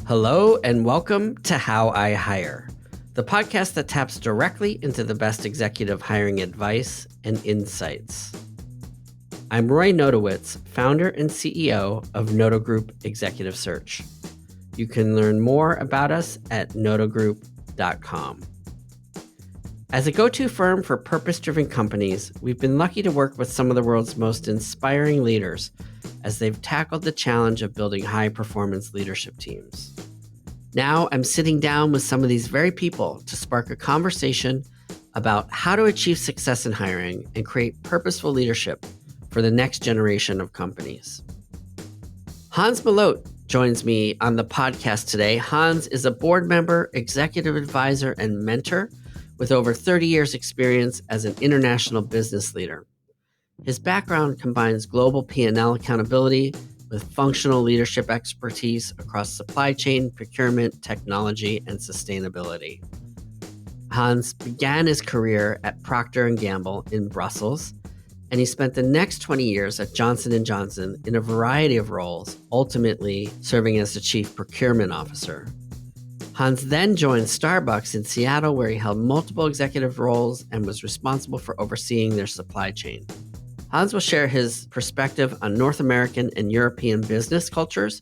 Hello and welcome to How I Hire, the podcast that taps directly into the best executive hiring advice and insights. I'm Roy Notowitz, founder and CEO of Noto Group Executive Search. You can learn more about us at notogroup.com. As a go-to firm for purpose-driven companies, we've been lucky to work with some of the world's most inspiring leaders as they've tackled the challenge of building high-performance leadership teams. Now I'm sitting down with some of these very people to spark a conversation about how to achieve success in hiring and create purposeful leadership for the next generation of companies. Hans Melotte joins me on the podcast today. Hans is a board member, executive advisor, and mentor with over 30 years experience as an international business leader. His background combines global P&L accountability with functional leadership expertise across supply chain, procurement, technology, and sustainability. Hans began his career at Procter & Gamble in Brussels, and he spent the next 20 years at Johnson & Johnson in a variety of roles, ultimately serving as the chief procurement officer. Hans then joined Starbucks in Seattle, where he held multiple executive roles and was responsible for overseeing their supply chain. Hans will share his perspective on North American and European business cultures,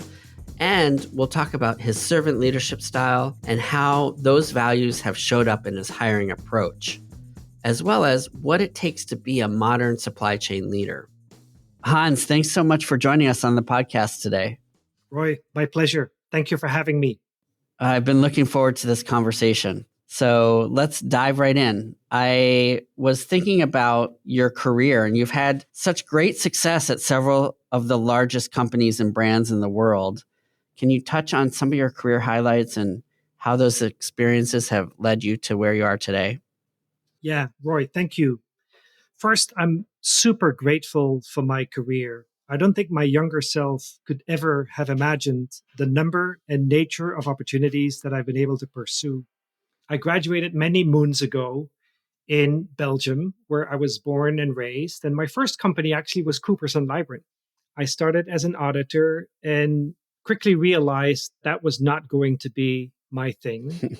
and we'll talk about his servant leadership style and how those values have showed up in his hiring approach, as well as what it takes to be a modern supply chain leader. Hans, thanks so much for joining us on the podcast today. Roy, my pleasure. Thank you for having me. I've been looking forward to this conversation. So let's dive right in. I was thinking about your career, and you've had such great success at several of the largest companies and brands in the world. Can you touch on some of your career highlights and how those experiences have led you to where you are today? Yeah, Roy, thank you. First, I'm super grateful for my career. I don't think my younger self could ever have imagined the number and nature of opportunities that I've been able to pursue. I graduated many moons ago in Belgium, where I was born and raised. And my first company actually was Coopers & Lybrand. I started as an auditor and quickly realized that was not going to be my thing.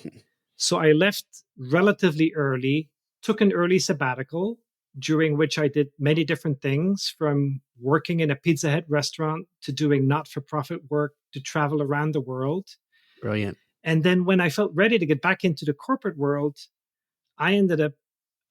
So I left relatively early, took an early sabbatical, during which I did many different things, from working in a Pizza Hut restaurant to doing not-for-profit work to travel around the world. Brilliant. And then when I felt ready to get back into the corporate world, I ended up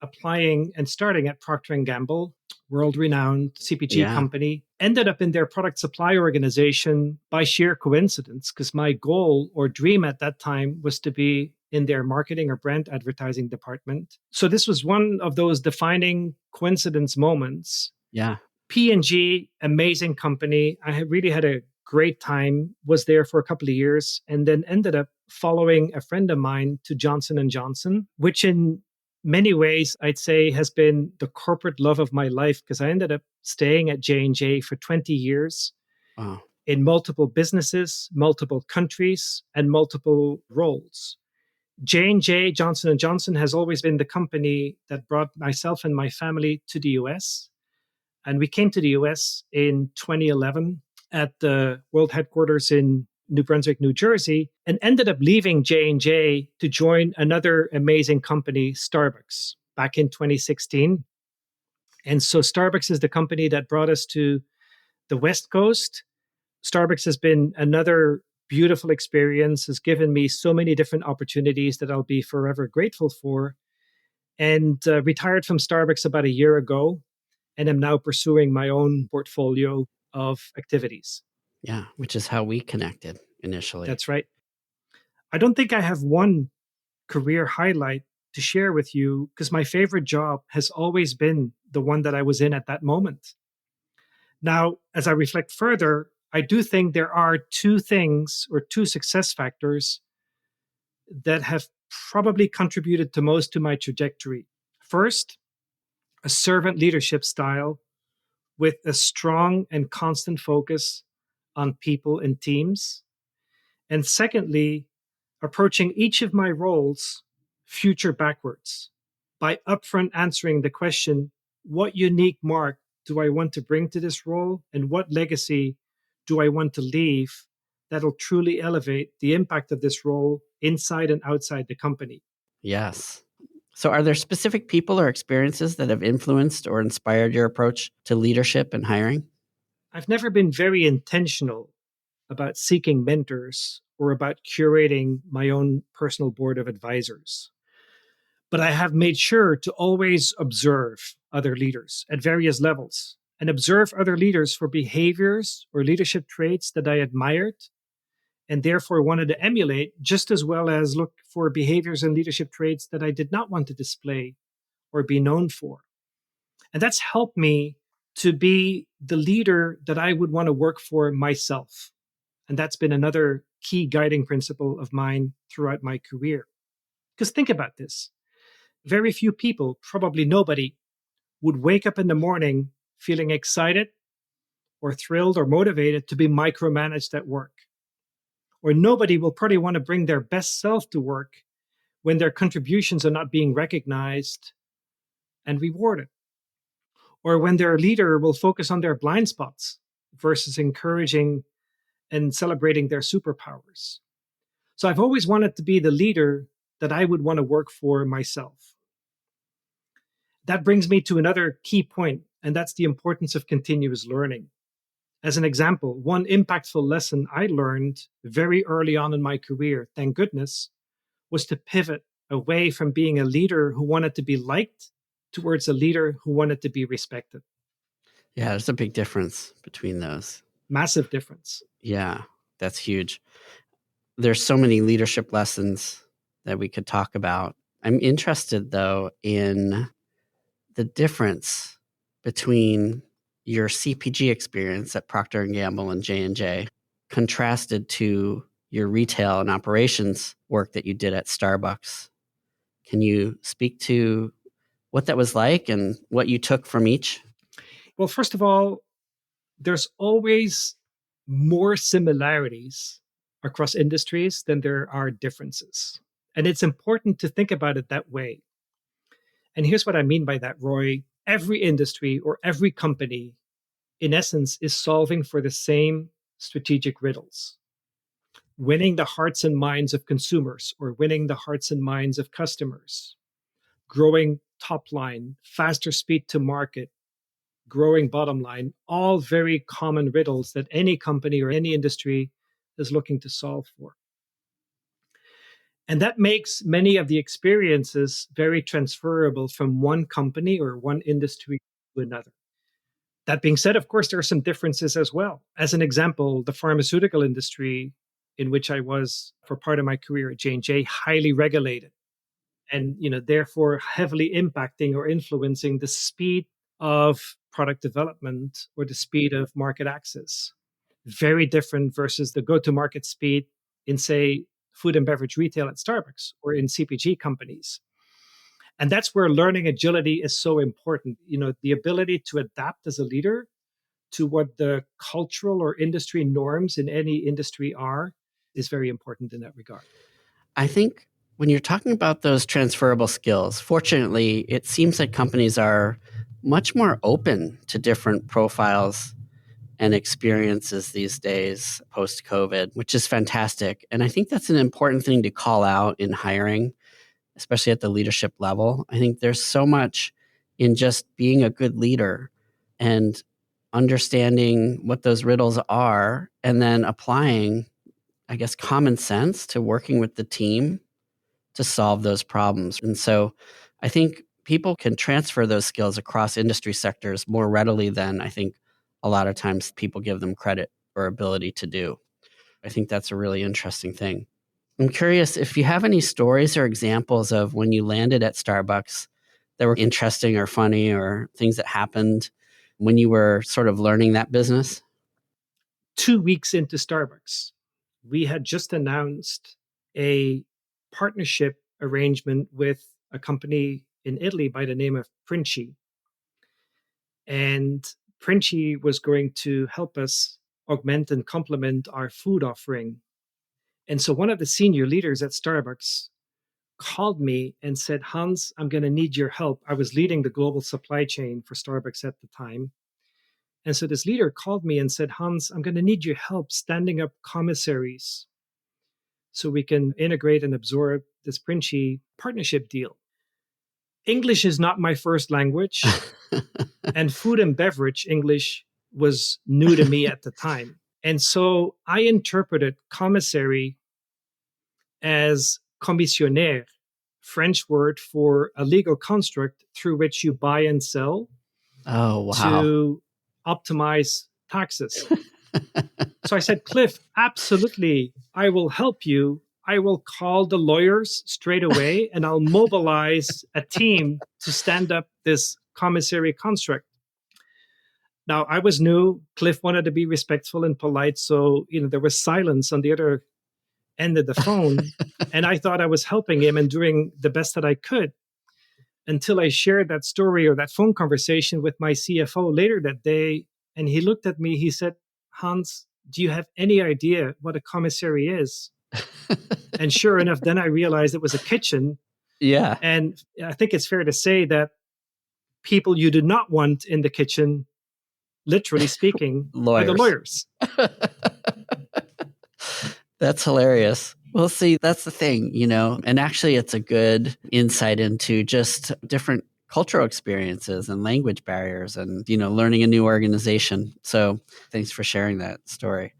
applying and starting at Procter & Gamble, world-renowned CPG company. Ended up in their product supply organization by sheer coincidence, because my goal or dream at that time was to be in their marketing or brand advertising department. So this was one of those defining coincidence moments. Yeah. P&G, amazing company. I really had a great time, was there for a couple of years, and then ended up following a friend of mine to Johnson & Johnson, which in many ways I'd say has been the corporate love of my life, because I ended up staying at J&J for 20 years. Wow. In multiple businesses, multiple countries, and multiple roles. J&J, Johnson & Johnson, has always been the company that brought myself and my family to the US. And we came to the US in 2011 at the world headquarters in New Brunswick, New Jersey, and ended up leaving J&J to join another amazing company, Starbucks, back in 2016. And so Starbucks is the company that brought us to the West Coast. Starbucks has been another beautiful experience, has given me so many different opportunities that I'll be forever grateful for. And retired from Starbucks about a year ago, and am now pursuing my own portfolio of activities. Yeah, which is how we connected initially. That's right. I don't think I have one career highlight to share with you, because my favorite job has always been the one that I was in at that moment. Now, as I reflect further, I do think there are two things or two success factors that have probably contributed the most to my trajectory. First, a servant leadership style with a strong and constant focus on people and teams. And secondly, approaching each of my roles future backwards by upfront answering the question, what unique mark do I want to bring to this role, and what legacy do I want to leave that'll truly elevate the impact of this role inside and outside the company. Yes. So, are there specific people or experiences that have influenced or inspired your approach to leadership and hiring? I've never been very intentional about seeking mentors or about curating my own personal board of advisors. But I have made sure to always observe other leaders at various levels and observe other leaders for behaviors or leadership traits that I admired and therefore wanted to emulate, just as well as look for behaviors and leadership traits that I did not want to display or be known for. And that's helped me to be the leader that I would want to work for myself. And that's been another key guiding principle of mine throughout my career. Because think about this, very few people, probably nobody, would wake up in the morning feeling excited or thrilled or motivated to be micromanaged at work. Or nobody will probably want to bring their best self to work when their contributions are not being recognized and rewarded. Or when their leader will focus on their blind spots versus encouraging and celebrating their superpowers. So I've always wanted to be the leader that I would want to work for myself. That brings me to another key point, and that's the importance of continuous learning. As an example, one impactful lesson I learned very early on in my career, thank goodness, was to pivot away from being a leader who wanted to be liked towards a leader who wanted to be respected. Yeah, there's a big difference between those. Massive difference. Yeah, that's huge. There's so many leadership lessons that we could talk about. I'm interested, though, in the difference between your CPG experience at Procter and Gamble and J&J contrasted to your retail and operations work that you did at Starbucks. Can you speak to what that was like and what you took from each? Well, first of all, there's always more similarities across industries than there are differences. And it's important to think about it that way. And here's what I mean by that, Roy. Every industry or every company, in essence, is solving for the same strategic riddles: winning the hearts and minds of consumers or winning the hearts and minds of customers, growing top line, faster speed to market, growing bottom line, all very common riddles that any company or any industry is looking to solve for. And that makes many of the experiences very transferable from one company or one industry to another. That being said, of course, there are some differences as well. As an example, the pharmaceutical industry, in which I was for part of my career at J&J, highly regulated and therefore heavily impacting or influencing the speed of product development or the speed of market access. Very different versus the go-to-market speed in, say, food and beverage retail at Starbucks or in CPG companies. And that's where learning agility is so important. The ability to adapt as a leader to what the cultural or industry norms in any industry are is very important in that regard. I think when you're talking about those transferable skills, fortunately, it seems like companies are much more open to different profiles and experiences these days post COVID, which is fantastic. And I think that's an important thing to call out in hiring, especially at the leadership level. I think there's so much in just being a good leader and understanding what those riddles are and then applying, I guess, common sense to working with the team to solve those problems. And so I think people can transfer those skills across industry sectors more readily than I think a lot of times people give them credit or ability to do. I think that's a really interesting thing. I'm curious if you have any stories or examples of when you landed at Starbucks that were interesting or funny or things that happened when you were sort of learning that business. 2 weeks into Starbucks, we had just announced a partnership arrangement with a company in Italy by the name of P&G. And P&G was going to help us augment and complement our food offering. And so one of the senior leaders at Starbucks called me and said, Hans, I'm going to need your help. I was leading the global supply chain for Starbucks at the time. And so this leader called me and said, Hans, I'm going to need your help standing up commissaries so we can integrate and absorb this P&G partnership deal. English is not my first language, and food and beverage English was new to me at the time. And so I interpreted commissary as commissionnaire, French word for a legal construct through which you buy and sell Oh, wow. to optimize taxes. So I said, Cliff, absolutely, I will help you. I will call the lawyers straight away and I'll mobilize a team to stand up this commissary construct. Now, I was new. Cliff wanted to be respectful and polite. So, there was silence on the other end of the phone. And I thought I was helping him and doing the best that I could until I shared that story or that phone conversation with my CFO later that day. And he looked at me, he said, Hans, do you have any idea what a commissary is? And sure enough, then I realized it was a kitchen. Yeah. And I think it's fair to say that people you do not want in the kitchen, literally speaking, are the lawyers. That's hilarious. Well, see, that's the thing, and actually it's a good insight into just different cultural experiences and language barriers and, learning a new organization. So thanks for sharing that story.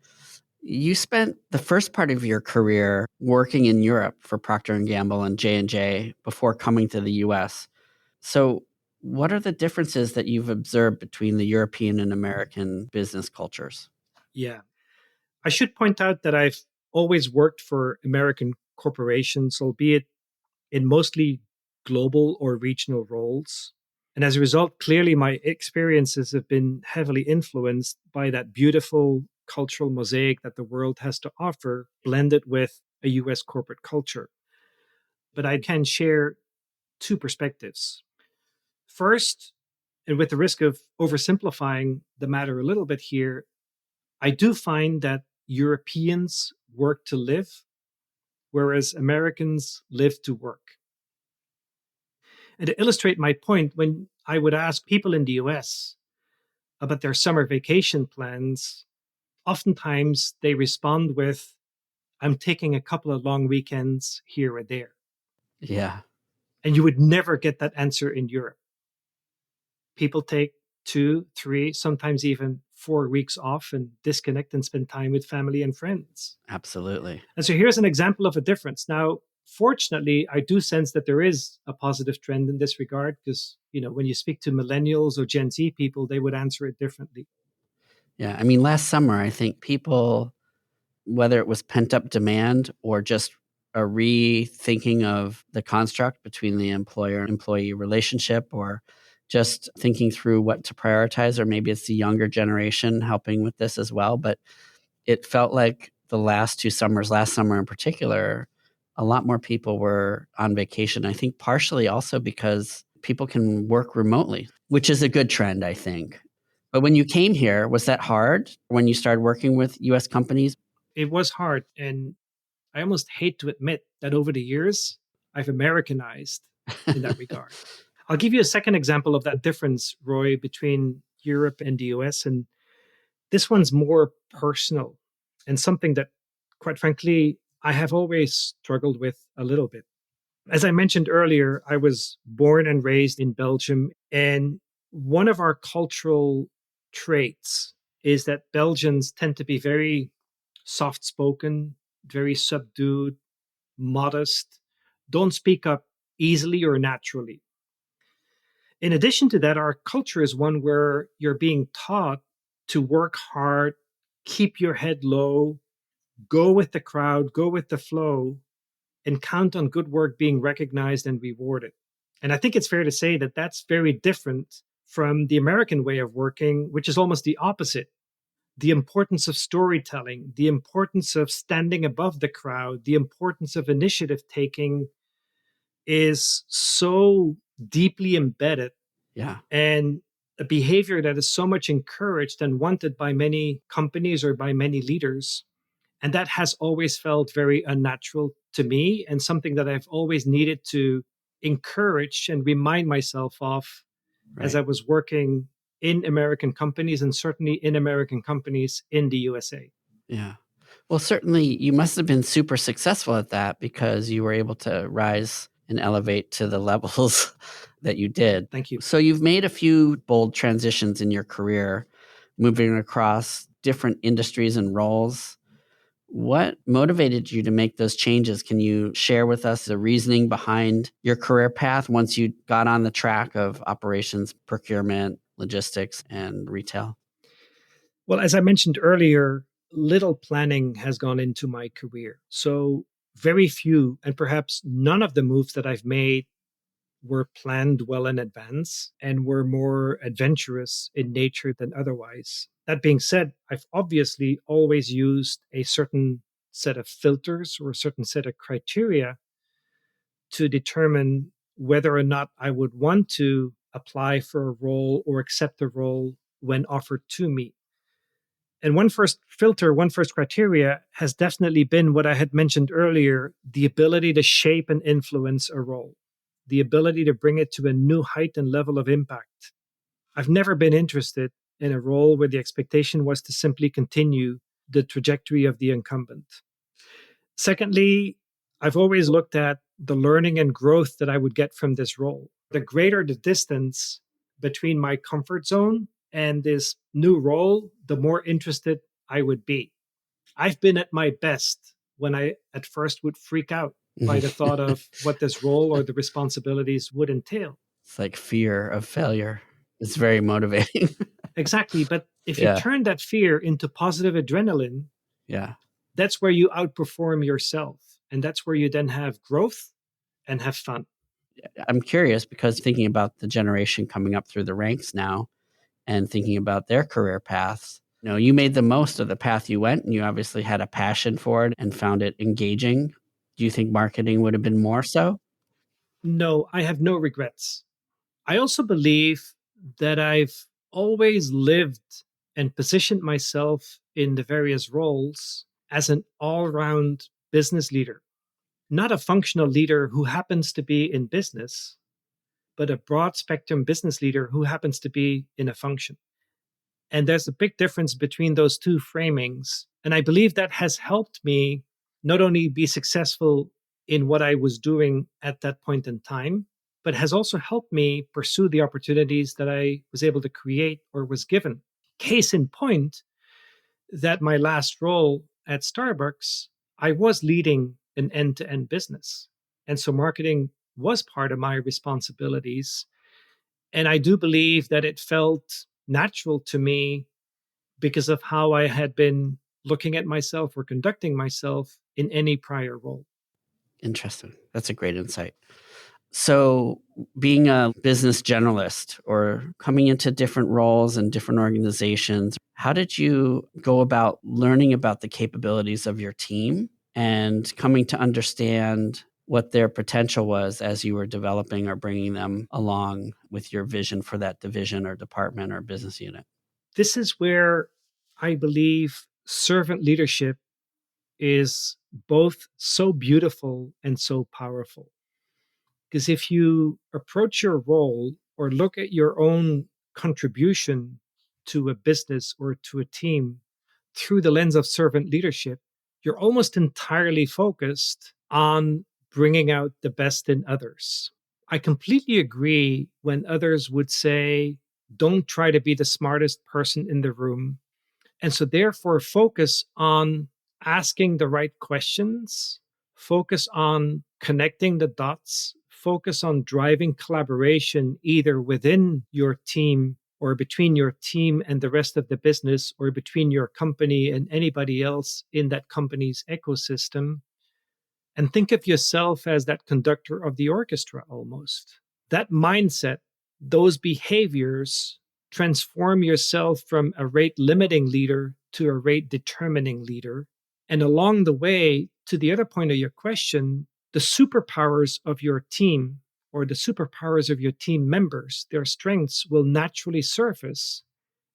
You spent the first part of your career working in Europe for Procter & Gamble and J&J before coming to the US. So what are the differences that you've observed between the European and American business cultures? Yeah. I should point out that I've always worked for American corporations, albeit in mostly global or regional roles. And as a result, clearly my experiences have been heavily influenced by that beautiful cultural mosaic that the world has to offer, blended with a US corporate culture. But I can share two perspectives. First, and with the risk of oversimplifying the matter a little bit here, I do find that Europeans work to live, whereas Americans live to work. And to illustrate my point, when I would ask people in the US about their summer vacation plans, oftentimes they respond with, I'm taking a couple of long weekends here or there. Yeah. And you would never get that answer in Europe. People take 2, 3, sometimes even 4 weeks off and disconnect and spend time with family and friends. Absolutely. And so here's an example of a difference. Now, fortunately, I do sense that there is a positive trend in this regard because, when you speak to millennials or Gen Z people, they would answer it differently. Yeah. I mean, last summer, I think people, whether it was pent up demand or just a rethinking of the construct between the employer and employee relationship, or just thinking through what to prioritize, or maybe it's the younger generation helping with this as well. But it felt like the last 2 summers, last summer in particular, a lot more people were on vacation. I think partially also because people can work remotely, which is a good trend, I think. But when you came here, was that hard when you started working with US companies? It was hard. And I almost hate to admit that over the years, I've Americanized in that regard. I'll give you a second example of that difference, Roy, between Europe and the US. And this one's more personal and something that, quite frankly, I have always struggled with a little bit. As I mentioned earlier, I was born and raised in Belgium. And one of our cultural traits is that Belgians tend to be very soft spoken, very subdued, modest, don't speak up easily or naturally. In addition to that, our culture is one where you're being taught to work hard, keep your head low, go with the crowd, go with the flow, and count on good work being recognized and rewarded. And I think it's fair to say that that's very different from the American way of working, which is almost the opposite. The importance of storytelling, the importance of standing above the crowd, the importance of initiative taking is so deeply embedded. Yeah. And a behavior that is so much encouraged and wanted by many companies or by many leaders. And that has always felt very unnatural to me and something that I've always needed to encourage and remind myself of as Right. I was working in American companies and certainly in American companies in the USA. Yeah. Well, certainly you must have been super successful at that because you were able to rise and elevate to the levels that you did. Thank you. So you've made a few bold transitions in your career, moving across different industries and roles. What motivated you to make those changes? Can you share with us the reasoning behind your career path once you got on the track of operations, procurement, logistics, and retail? Well, as I mentioned earlier, little planning has gone into my career. So very few, and perhaps none of the moves that I've made were planned well in advance and were more adventurous in nature than otherwise. That being said, I've obviously always used a certain set of filters or a certain set of criteria to determine whether or not I would want to apply for a role or accept a role when offered to me. And one first filter, one first criteria has definitely been what I had mentioned earlier, the ability to shape and influence a role, the ability to bring it to a new height and level of impact. I've never been interested in a role where the expectation was to simply continue the trajectory of the incumbent. Secondly, I've always looked at the learning and growth that I would get from this role. The greater the distance between my comfort zone and this new role, the more interested I would be. I've been at my best when I at first would freak out by the thought of what this role or the responsibilities would entail. It's like fear of failure. It's very motivating. Exactly. But if you Yeah. turn that fear into positive adrenaline, Yeah. that's where you outperform yourself. And that's where you then have growth and have fun. I'm curious because thinking about the generation coming up through the ranks now and thinking about their career paths, you made the most of the path you went and you obviously had a passion for it and found it engaging. Do you think marketing would have been more so? No, I have no regrets. I also believe that I've always lived and positioned myself in the various roles as an all round business leader, not a functional leader who happens to be in business, but a broad spectrum business leader who happens to be in a function. And there's a big difference between those two framings. And I believe that has helped me not only be successful in what I was doing at that point in time, but has also helped me pursue the opportunities that I was able to create or was given. Case in point, that my last role at Starbucks, I was leading an end to end business. And so marketing was part of my responsibilities. And I do believe that it felt natural to me because of how I had been looking at myself or conducting myself in any prior role. Interesting. That's a great insight. So, being a business generalist or coming into different roles and different organizations, how did you go about learning about the capabilities of your team and coming to understand what their potential was as you were developing or bringing them along with your vision for that division or department or business unit? This is where I believe servant leadership is both so beautiful and so powerful. Because if you approach your role or look at your own contribution to a business or to a team through the lens of servant leadership, you're almost entirely focused on bringing out the best in others. I completely agree when others would say, don't try to be the smartest person in the room. And so, therefore, focus on asking the right questions, focus on connecting the dots, focus on driving collaboration either within your team or between your team and the rest of the business or between your company and anybody else in that company's ecosystem. And think of yourself as that conductor of the orchestra almost. That mindset, those behaviors transform yourself from a rate limiting leader to a rate determining leader. And along the way, to the other point of your question, the superpowers of your team or the superpowers of your team members, their strengths will naturally surface.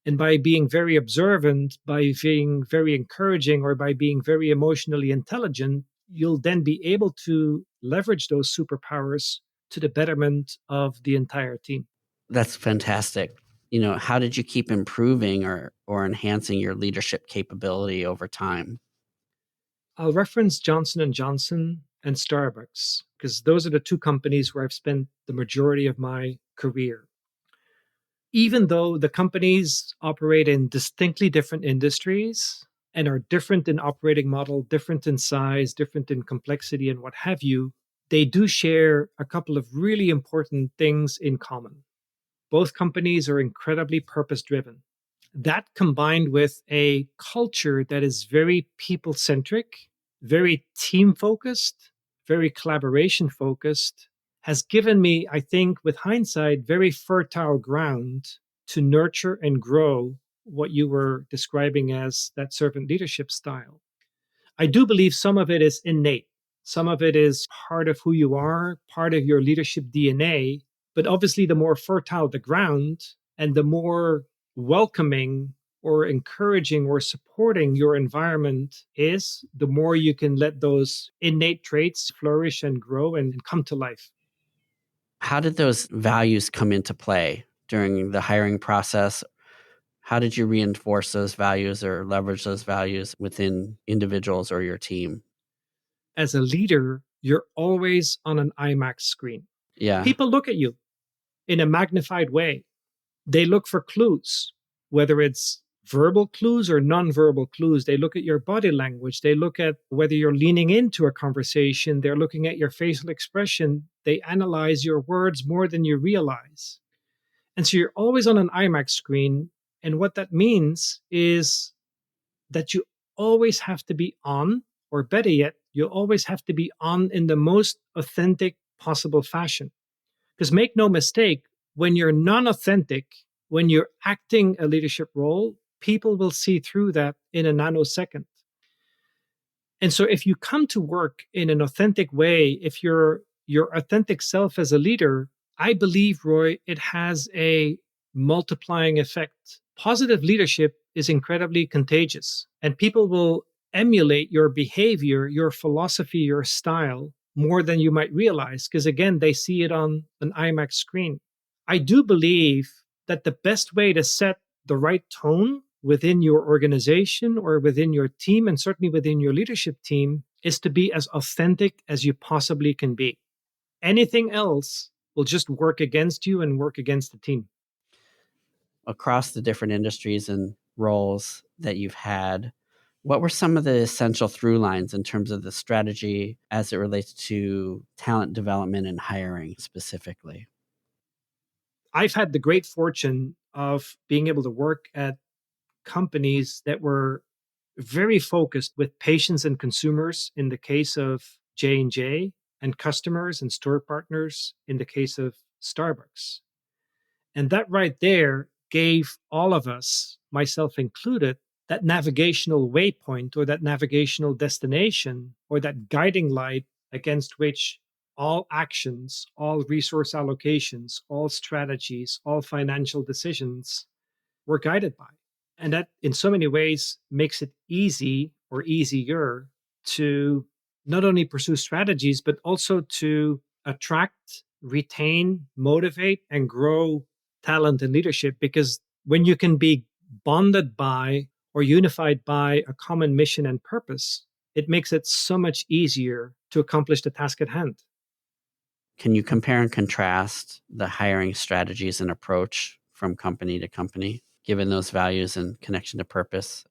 And by being very observant, by being very encouraging, or by being very emotionally intelligent, you'll then be able to leverage those superpowers to the betterment of the entire team. That's fantastic. How did you keep improving or enhancing your leadership capability over time? I'll reference Johnson and Johnson and Starbucks because those are the two companies where I've spent the majority of my career. Even though the companies operate in distinctly different industries and are different in operating model, different in size, different in complexity, and what have you, they do share a couple of really important things in common. Both companies are incredibly purpose driven. That combined with a culture that is very people centric, very team focused, very collaboration focused, has given me, I think, with hindsight, very fertile ground to nurture and grow what you were describing as that servant leadership style. I do believe some of it is innate. Some of it is part of who you are, part of your leadership DNA. But obviously, the more fertile the ground and the more welcoming or encouraging or supporting your environment is, the more you can let those innate traits flourish and grow and come to life. How did those values come into play during the hiring process? How did you reinforce those values or leverage those values within individuals or your team? As a leader, you're always on an IMAX screen. Yeah. People look at you in a magnified way. They look for clues, whether it's verbal clues or non-verbal clues. They look at your body language. They look at whether you're leaning into a conversation. They're looking at your facial expression. They analyze your words more than you realize. And so you're always on an IMAX screen. And what that means is that you always have to be on, or better yet, you always have to be on in the most authentic possible fashion. Because make no mistake, when you're non authentic, when you're acting a leadership role, people will see through that in a nanosecond. And so if you come to work in an authentic way, if you're your authentic self as a leader, I believe, Roy, it has a multiplying effect. Positive leadership is incredibly contagious, and people will emulate your behavior, your philosophy, your style more than you might realize, because again, they see it on an IMAX screen. I do believe that the best way to set the right tone within your organization or within your team, and certainly within your leadership team, is to be as authentic as you possibly can be. Anything else will just work against you and work against the team. Across the different industries and roles that you've had, what were some of the essential through lines in terms of the strategy as it relates to talent development and hiring specifically? I've had the great fortune of being able to work at companies that were very focused with patients and consumers in the case of J&J and customers and store partners in the case of Starbucks. And that right there gave all of us, myself included, that navigational waypoint or that navigational destination or that guiding light against which all actions, all resource allocations, all strategies, all financial decisions were guided by. And that, in so many ways, makes it easy or easier to not only pursue strategies, but also to attract, retain, motivate, and grow talent and leadership. Because when you can be bonded by or unified by a common mission and purpose, it makes it so much easier to accomplish the task at hand. Can you compare and contrast the hiring strategies and approach from company to company, given those values and connection to purpose?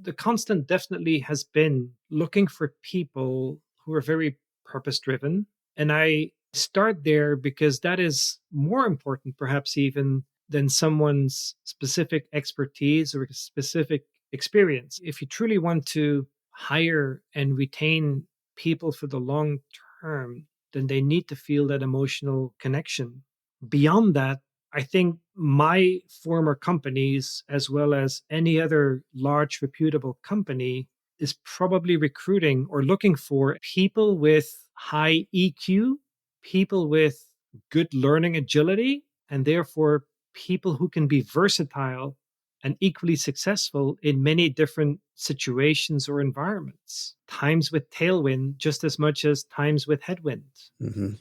The constant definitely has been looking for people who are very purpose driven. And I start there because that is more important, perhaps even than someone's specific expertise or specific experience. If you truly want to hire and retain people for the long term, then they need to feel that emotional connection. Beyond that, I think my former companies, as well as any other large reputable company, is probably recruiting or looking for people with high EQ, people with good learning agility, and therefore people who can be versatile and equally successful in many different situations or environments. Times with tailwind just as much as times with headwind. Mm-hmm.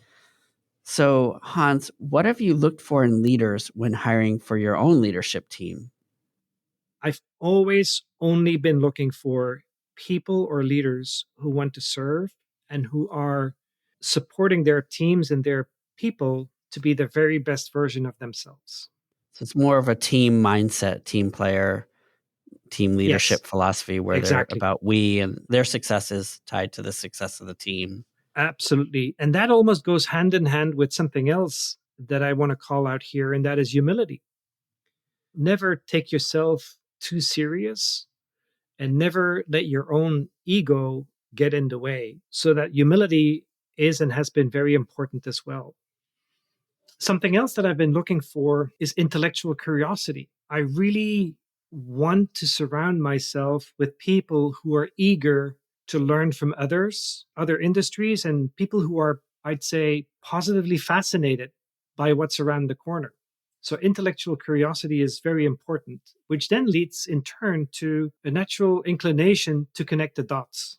So, Hans, what have you looked for in leaders when hiring for your own leadership team? I've always only been looking for people or leaders who want to serve and who are supporting their teams and their people to be the very best version of themselves. So it's more of a team mindset, team player, team Yes, leadership philosophy where they're exactly. about we and their success is tied to the success of the team. Absolutely. And that almost goes hand in hand with something else that I want to call out here, and that is humility. Never take yourself too serious and never let your own ego get in the way. So that humility is and has been very important as well. Something else that I've been looking for is intellectual curiosity. I really want to surround myself with people who are eager to learn from others, other industries, and people who are, I'd say, positively fascinated by what's around the corner. So, intellectual curiosity is very important, which then leads in turn to a natural inclination to connect the dots,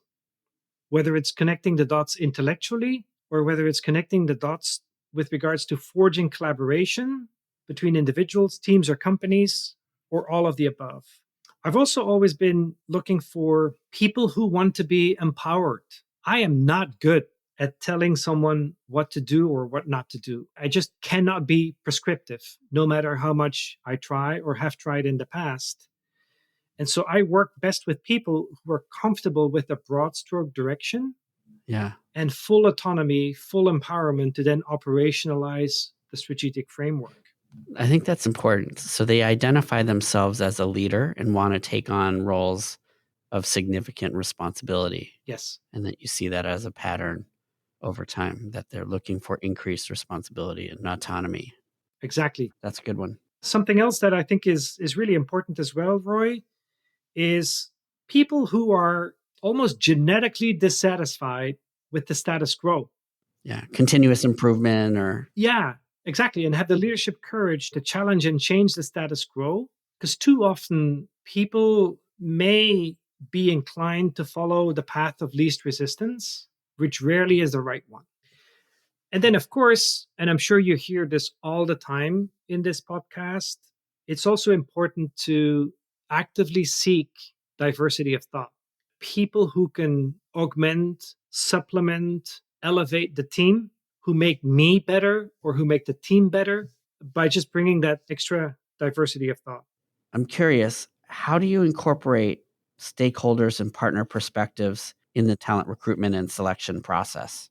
whether it's connecting the dots intellectually or whether it's connecting the dots with regards to forging collaboration between individuals, teams, or companies, or all of the above. I've also always been looking for people who want to be empowered. I am not good at telling someone what to do or what not to do. I just cannot be prescriptive, no matter how much I try or have tried in the past. And so I work best with people who are comfortable with a broad stroke direction Yeah. and full autonomy, full empowerment to then operationalize the strategic framework. I think that's important. So they identify themselves as a leader and want to take on roles of significant responsibility. Yes, And that you see that as a pattern over time, that they're looking for increased responsibility and autonomy. exactly. That's a good one. Something else that I think is really important as well, Roy, is people who are almost genetically dissatisfied with the status quo. Yeah. Continuous improvement or Yeah, exactly. And have the leadership courage to challenge and change the status quo. Because too often people may be inclined to follow the path of least resistance, which rarely is the right one. And then, of course, and I'm sure you hear this all the time in this podcast, it's also important to actively seek diversity of thought. People who can augment, supplement, elevate the team, who make me better or who make the team better by just bringing that extra diversity of thought. I'm curious, how do you incorporate stakeholders and partner perspectives in the talent recruitment and selection process?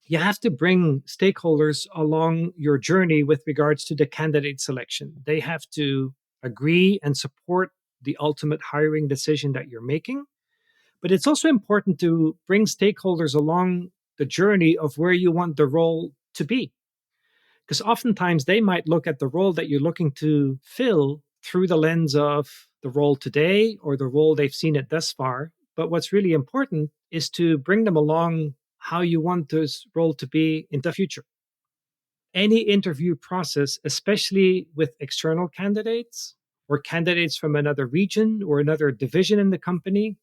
You have to bring stakeholders along your journey with regards to the candidate selection. They have to agree and support the ultimate hiring decision that you're making. But it's also important to bring stakeholders along the journey of where you want the role to be. Because oftentimes they might look at the role that you're looking to fill through the lens of the role today or the role they've seen it thus far. But what's really important is to bring them along how you want this role to be in the future. Any interview process, especially with external candidates or candidates from another region or another division in the company,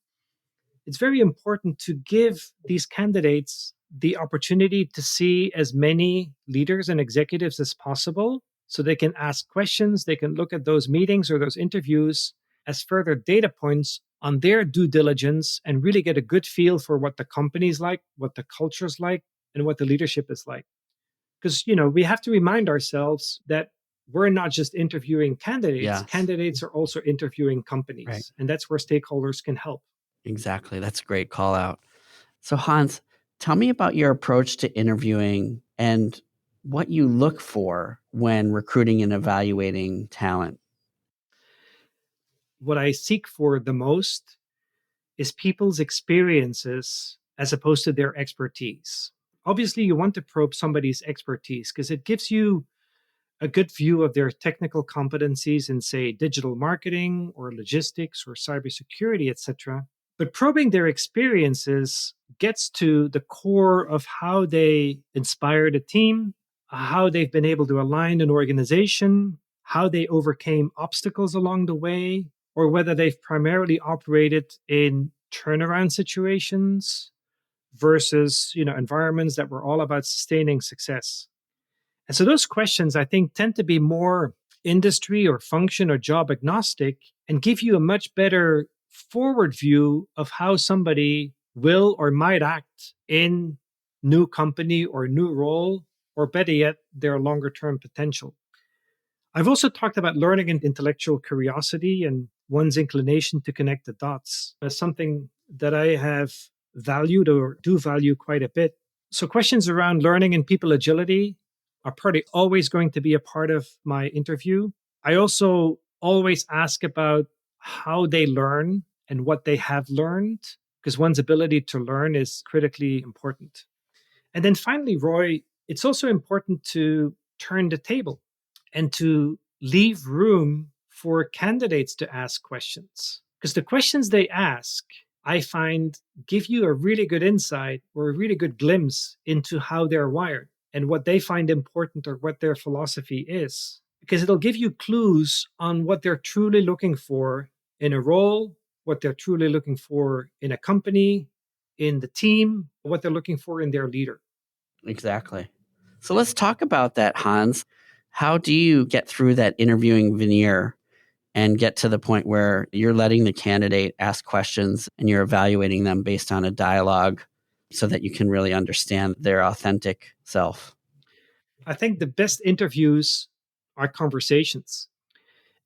it's very important to give these candidates the opportunity to see as many leaders and executives as possible so they can ask questions, they can look at those meetings or those interviews as further data points on their due diligence and really get a good feel for what the company's like, what the culture's like, and what the leadership is like. Because, we have to remind ourselves that we're not just interviewing candidates, Yes. candidates are also interviewing Right. companies. And that's where stakeholders can help. Exactly. That's a great call out. So, Hans, tell me about your approach to interviewing and what you look for when recruiting and evaluating talent. What I seek for the most is people's experiences as opposed to their expertise. Obviously, you want to probe somebody's expertise because it gives you a good view of their technical competencies in, say, digital marketing or logistics or cybersecurity, etc. But probing their experiences gets to the core of how they inspired a team, how they've been able to align an organization, how they overcame obstacles along the way, or whether they've primarily operated in turnaround situations versus environments that were all about sustaining success. And so those questions, I think, tend to be more industry or function or job agnostic and give you a much better forward view of how somebody will or might act in new company or new role, or better yet, their longer term potential. I've also talked about learning and intellectual curiosity and one's inclination to connect the dots as something that I have valued or do value quite a bit. So, questions around learning and people agility are probably always going to be a part of my interview. I also always ask about how they learn and what they have learned, because one's ability to learn is critically important. And then finally, Roy, it's also important to turn the table and to leave room for candidates to ask questions. Because the questions they ask, I find, give you a really good insight or a really good glimpse into how they're wired and what they find important or what their philosophy is. Because it'll give you clues on what they're truly looking for in a role, what they're truly looking for in a company, in the team, what they're looking for in their leader. Exactly. So let's talk about that, Hans. How do you get through that interviewing veneer and get to the point where you're letting the candidate ask questions and you're evaluating them based on a dialogue so that you can really understand their authentic self? I think the best interviews are conversations.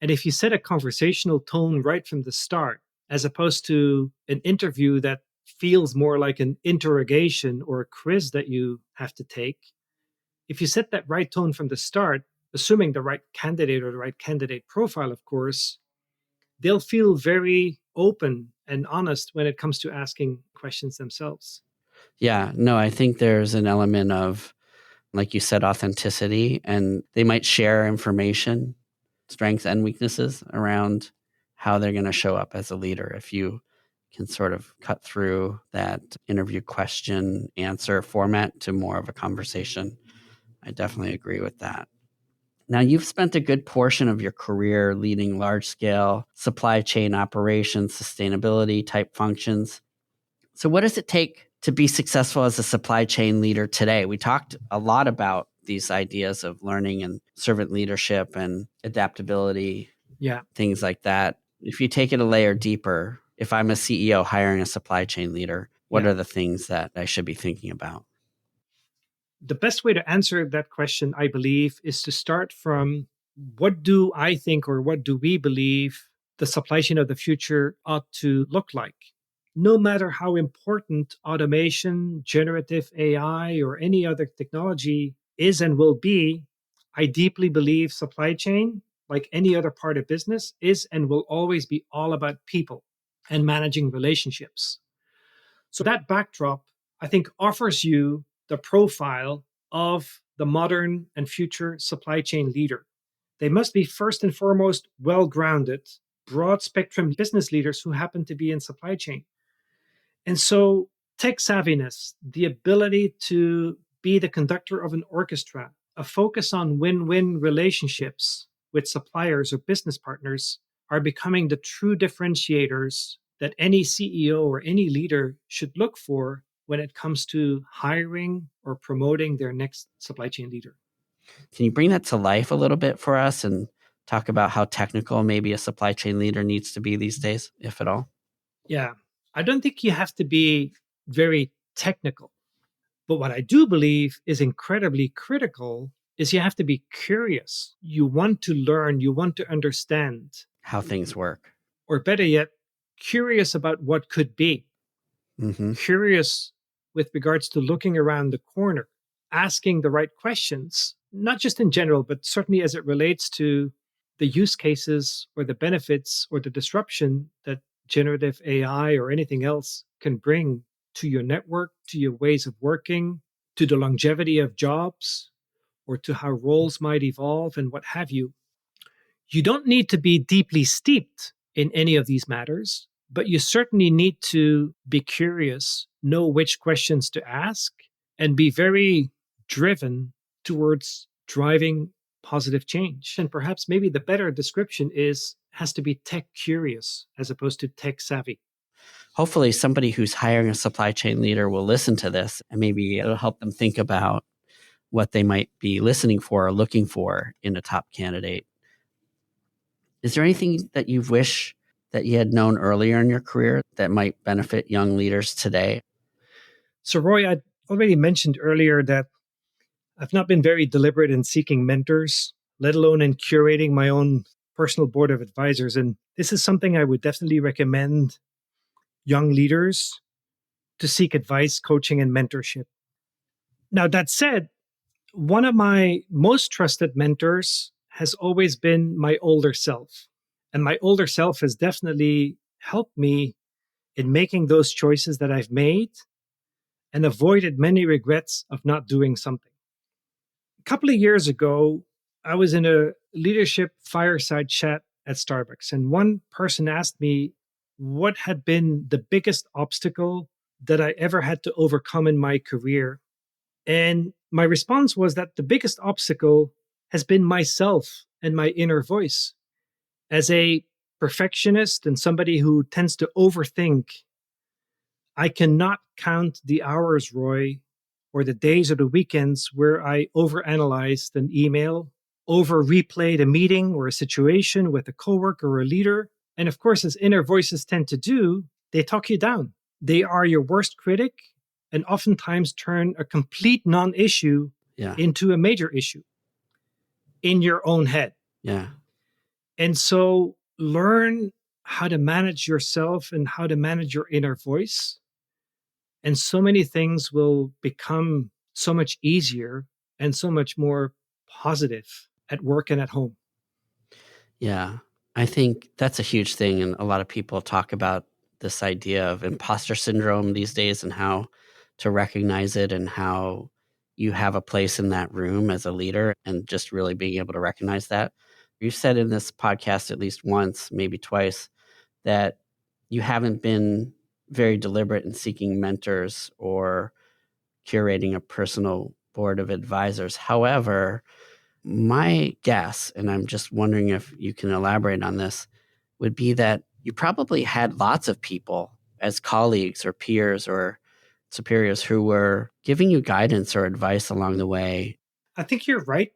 And if you set a conversational tone right from the start, as opposed to an interview that feels more like an interrogation or a quiz that you have to take, if you set that right tone from the start, assuming the right candidate or the right candidate profile, of course, they'll feel very open and honest when it comes to asking questions themselves. Yeah, no, I think there's an element of, like you said, authenticity, and they might share information, strengths and weaknesses around how they're going to show up as a leader. If you can sort of cut through that interview question answer format to more of a conversation, I definitely agree with that. Now, you've spent a good portion of your career leading large scale supply chain operations, sustainability type functions. So, what does it take to be successful as a supply chain leader today? We talked a lot about these ideas of learning and servant leadership and adaptability, Yeah. things like that. If you take it a layer deeper, if I'm a CEO hiring a supply chain leader, what Yeah. are the things that I should be thinking about? The best way to answer that question, I believe, is to start from what do I think or what do we believe the supply chain of the future ought to look like? No matter how important automation, generative AI, or any other technology is and will be, I deeply believe supply chain, like any other part of business, is and will always be all about people and managing relationships. So that backdrop, I think, offers you the profile of the modern and future supply chain leader. They must be first and foremost well grounded, broad spectrum business leaders who happen to be in supply chain. And so, tech savviness, the ability to be the conductor of an orchestra, a focus on win win relationships with suppliers or business partners are becoming the true differentiators that any CEO or any leader should look for when it comes to hiring or promoting their next supply chain leader. Can you bring that to life a little bit for us and talk about how technical maybe a supply chain leader needs to be these days, if at all? Yeah, I don't think you have to be very technical. But what I do believe is incredibly critical is you have to be curious. You want to learn, you want to understand, How things work. or better yet, curious about what could be, Mm-hmm. curious with regards to looking around the corner, asking the right questions, not just in general, but certainly as it relates to the use cases or the benefits or the disruption that generative AI or anything else can bring to your network, to your ways of working, to the longevity of jobs, or to how roles might evolve and what have you. You don't need to be deeply steeped in any of these matters, but you certainly need to be curious, know which questions to ask, and be very driven towards driving positive change. And perhaps maybe the better description is has to be tech curious as opposed to tech savvy. Hopefully, somebody who's hiring a supply chain leader will listen to this and maybe it'll help them think about what they might be listening for or looking for in a top candidate. Is there anything that you wish that you had known earlier in your career that might benefit young leaders today? So, Roy, I already mentioned earlier that I've not been very deliberate in seeking mentors, let alone in curating my own personal board of advisors. And this is something I would definitely recommend young leaders to seek advice, coaching, and mentorship. Now, that said, one of my most trusted mentors has always been my older self. And my older self has definitely helped me in making those choices that I've made and avoided many regrets of not doing something. A couple of years ago, I was in a leadership fireside chat at Starbucks, and one person asked me what had been the biggest obstacle that I ever had to overcome in my career. And my response was that the biggest obstacle has been myself and my inner voice. As a perfectionist and somebody who tends to overthink, I cannot count the hours, Roy, or the days or the weekends where I overanalyzed an email, over replayed a meeting or a situation with a coworker or a leader. And of course, as inner voices tend to do, they talk you down. They are your worst critic and oftentimes turn a complete non issue Yeah. into a major issue in your own head. Yeah. And so learn how to manage yourself and how to manage your inner voice. And so many things will become so much easier and so much more positive at work and at home. Yeah. I think that's a huge thing. And a lot of people talk about this idea of imposter syndrome these days and how to recognize it and how you have a place in that room as a leader and just really being able to recognize that. You've said in this podcast at least once, maybe twice, that you haven't been very deliberate in seeking mentors or curating a personal board of advisors. However, my guess, and I'm just wondering if you can elaborate on this, would be that you probably had lots of people as colleagues or peers or superiors who were giving you guidance or advice along the way. I think you're right.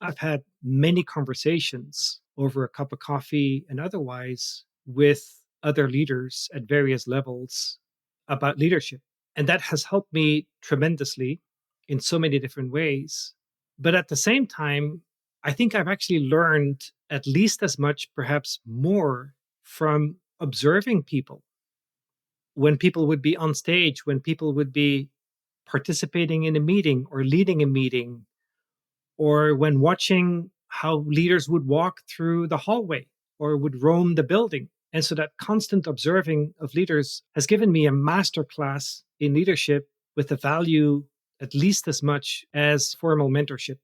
I've had many conversations over a cup of coffee and otherwise with other leaders at various levels about leadership. And that has helped me tremendously in so many different ways. But at the same time, I think I've actually learned at least as much, perhaps more, from observing people. When people would be on stage, when people would be participating in a meeting or leading a meeting, or when watching how leaders would walk through the hallway or would roam the building. And so that constant observing of leaders has given me a master class in leadership with a value at least as much as formal mentorship.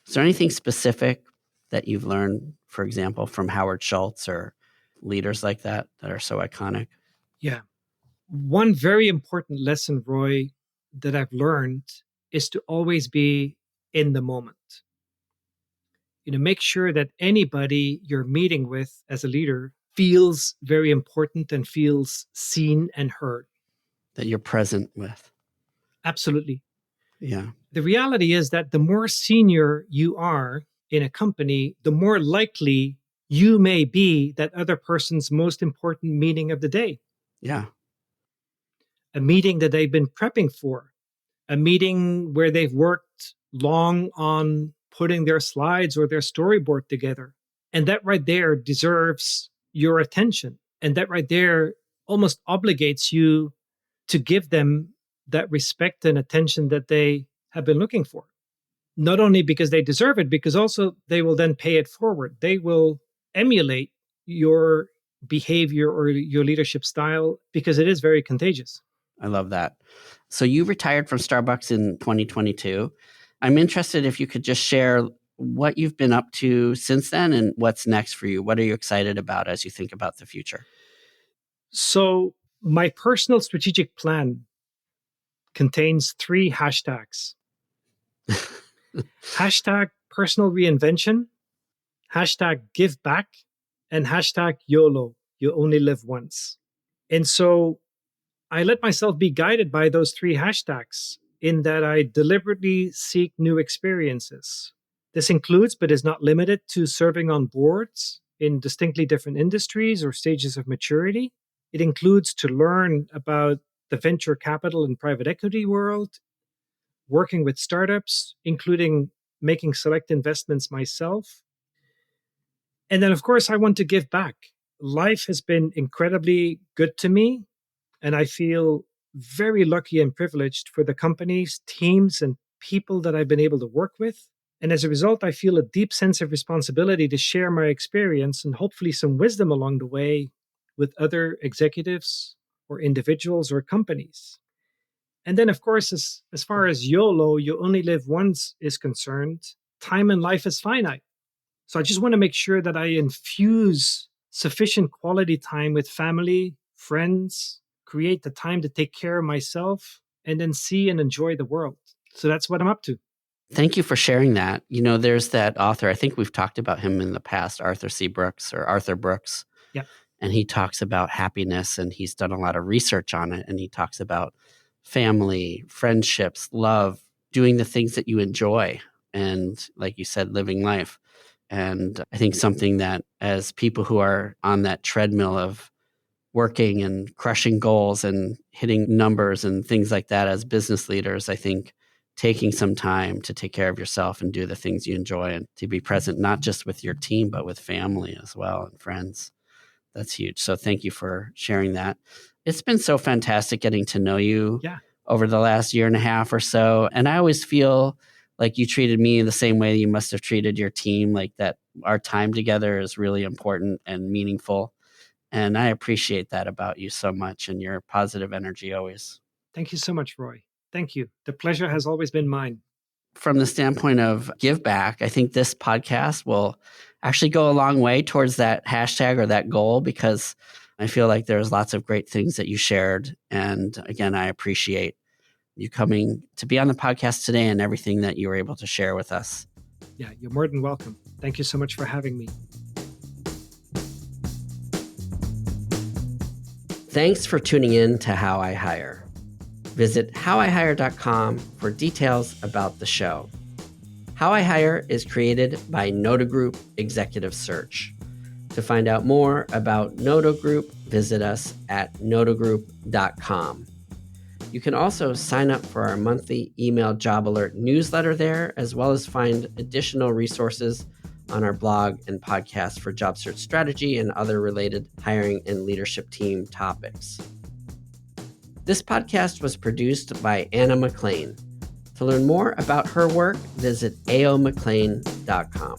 Is there anything specific that you've learned, for example, from Howard Schultz or leaders like that that are so iconic? Yeah. One very important lesson, Roy, that I've learned is to always be in the moment. Make sure that anybody you're meeting with as a leader feels very important and feels seen and heard. That you're present with. Absolutely. Yeah. The reality is that the more senior you are in a company, the more likely you may be that other person's most important meeting of the day. Yeah. A meeting that they've been prepping for, a meeting where they've worked long on putting their slides or their storyboard together. And that right there deserves your attention. And that right there almost obligates you to give them that respect and attention that they have been looking for. Not only because they deserve it, because also they will then pay it forward. They will emulate your behavior or your leadership style because it is very contagious. I love that. So you retired from Starbucks in 2022. I'm interested if you could just share what you've been up to since then and what's next for you. What are you excited about as you think about the future? So, my personal strategic plan contains 3 hashtags. Hashtag personal reinvention, hashtag give back, and hashtag YOLO, you only live once. And so I let myself be guided by those 3 hashtags. in that I deliberately seek new experiences. This includes, but is not limited to, serving on boards in distinctly different industries or stages of maturity. It includes to learn about the venture capital and private equity world, working with startups, including making select investments myself. And then, of course, I want to give back. Life has been incredibly good to me, and I feel very lucky and privileged for the companies, teams, and people that I've been able to work with. And as a result, I feel a deep sense of responsibility to share my experience and hopefully some wisdom along the way with other executives or individuals or companies. And then, of course, as far as YOLO, you only live once, is concerned, time in life is finite. So I just want to make sure that I infuse sufficient quality time with family, friends, create the time to take care of myself, and then see and enjoy the world. So that's what I'm up to. Thank you for sharing that. There's that author, I think we've talked about him in the past, Arthur Brooks. Yeah. And he talks about happiness, and he's done a lot of research on it. And he talks about family, friendships, love, doing the things that you enjoy. And like you said, living life. And I think something that, as people who are on that treadmill of working and crushing goals and hitting numbers and things like that as business leaders, I think taking some time to take care of yourself and do the things you enjoy and to be present, not just with your team, but with family as well and friends. That's huge. So thank you for sharing that. It's been so fantastic getting to know you over the last year and a half or so. And I always feel like you treated me the same way you must have treated your team, like that our time together is really important and meaningful. And I appreciate that about you so much, and your positive energy always. Thank you so much, Roy. Thank you. The pleasure has always been mine. From the standpoint of give back, I think this podcast will actually go a long way towards that hashtag or that goal, because I feel like there's lots of great things that you shared. And again, I appreciate you coming to be on the podcast today and everything that you were able to share with us. Yeah, you're more than welcome. Thank you so much for having me. Thanks for tuning in to How I Hire. Visit howihire.com for details about the show. How I Hire is created by Noda Group Executive Search. To find out more about Noda Group, visit us at nodagroup.com. You can also sign up for our monthly email job alert newsletter there, as well as find additional resources on our blog and podcast for job search strategy and other related hiring and leadership team topics. This podcast was produced by Anna McLean. To learn more about her work, visit aomclean.com.